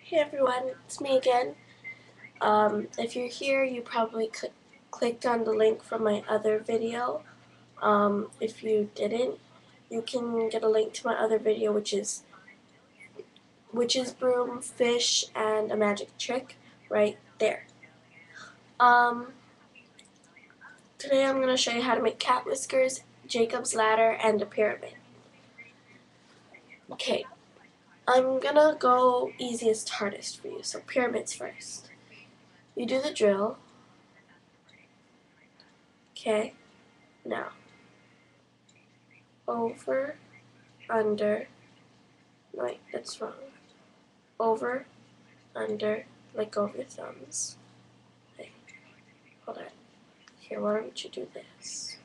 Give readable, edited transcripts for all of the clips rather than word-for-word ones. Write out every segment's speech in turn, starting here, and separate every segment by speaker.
Speaker 1: Hey everyone, it's me again. If you're here, you probably clicked on the link from my other video. If you didn't, you can get a link to my other video, which is witch's broom, fish, and a magic trick right there. Um, Today I'm going to show you how to make cat whiskers, Jacob's ladder, and a pyramid. Okay, I'm going to go easiest to hardest for you, so pyramids first. You do the drill. Okay, now over, under, wait, that's wrong. Over, under, let go of your thumbs. Hey, hold on. Here, why don't you do this?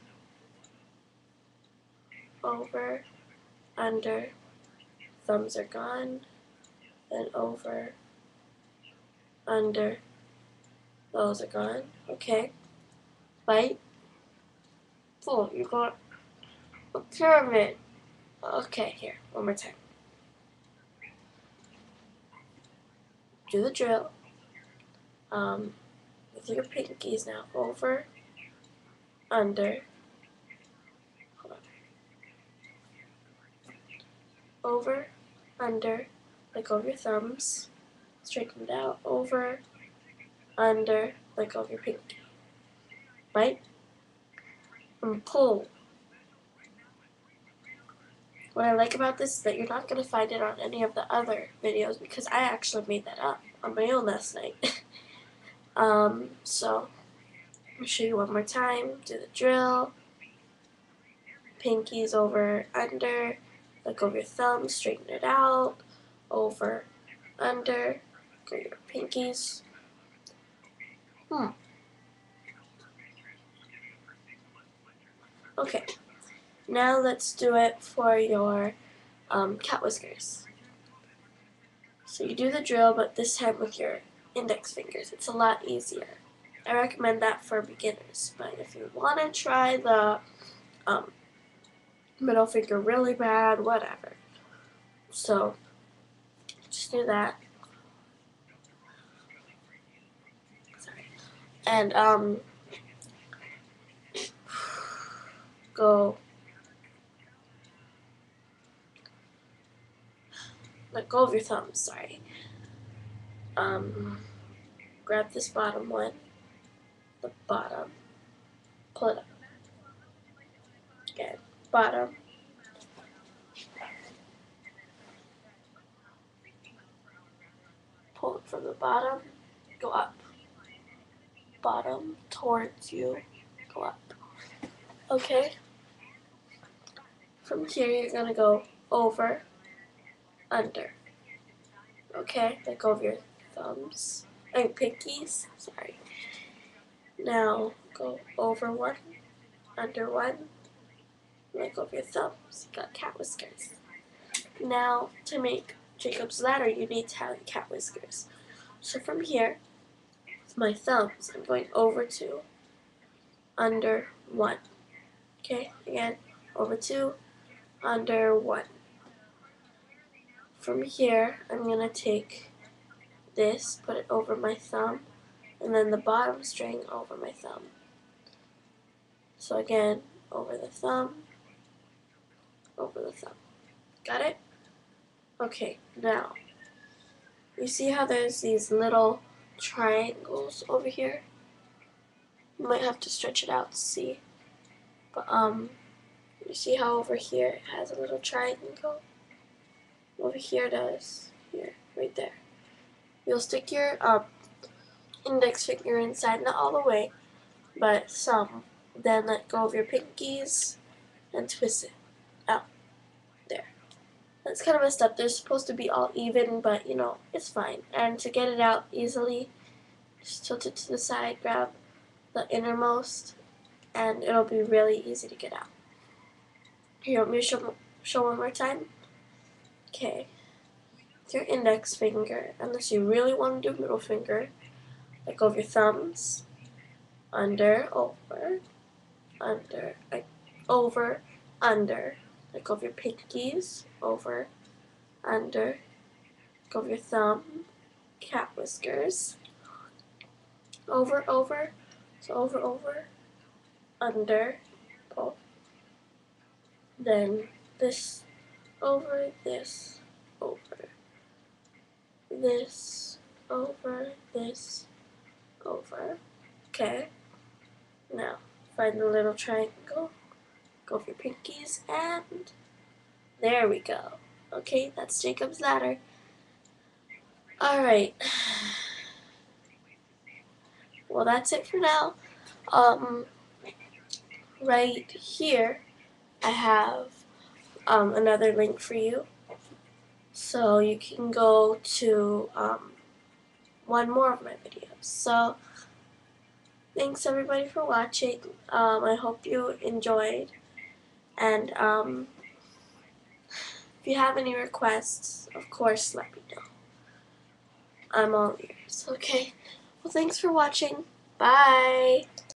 Speaker 1: Over, under, thumbs are gone, then over, under, those are gone. Okay, bite. Oh, you got a pyramid. Okay, here, one more time. Do the drill. With your pinkies now. Over, under, hold on. Over, under, let go of your thumbs. Straighten it out. Over, under, let go of your pinky. Bite, and pull. What I like about this is that you're not going to find it on any of the other videos because I actually made that up on my own last night. So, I'll show you one more time. Do the drill. Pinkies over, under, let go of your thumbs, straighten it out. Over, under, go your pinkies. Okay, now let's do it for your cat whiskers. So you do the drill, but this time with your index fingers. It's a lot easier. I recommend that for beginners, but if you want to try the middle finger really bad, whatever. So just do that. Sorry. And go let go of your thumbs, sorry. Grab this bottom one, the bottom, pull it up. Again, bottom. Pull it from the bottom, go up. Bottom towards you, go up. Okay? From here you're gonna go over, under. Okay? Let go of your thumbs. Pinkies, sorry. Now go over one, under one, let go of your thumbs. You got cat whiskers. Now to make Jacob's ladder you need to have cat whiskers. So from here, with my thumbs, I'm going over two, under one. Okay, again, over two, under one. From here, I'm going to take this, put it over my thumb, and then the bottom string over my thumb. So again, over the thumb, over the thumb. Got it? Okay, now, you see how there's these little triangles over here? You might have to stretch it out to see. But, you see how over here it has a little triangle? Over here does. Here, right there. You'll stick your index finger inside, not all the way, but some. Then let go of your pinkies and twist it out. There. That's kind of messed up. They're supposed to be all even, but you know, it's fine. And to get it out easily, just tilt it to the side, grab the innermost, and it'll be really easy to get out. Here, let me show one more time. Okay. With your index finger, unless you really want to do middle finger, let go of your thumbs, under, over, under, over, under, let go of your pinkies, over, under, let go of your thumb, cat whiskers. Over, over, so over, over, under, pull. Then this, over, this, over. This, over, this, over. Okay. Now, find the little triangle, go for your pinkies, and there we go. Okay, that's Jacob's ladder. Alright. Well, that's it for now. Right here, I have another link for you. So you can go to one more of my videos. So, thanks everybody for watching. I hope you enjoyed. And if you have any requests, of course, let me know. I'm all ears. Okay. Well, thanks for watching. Bye.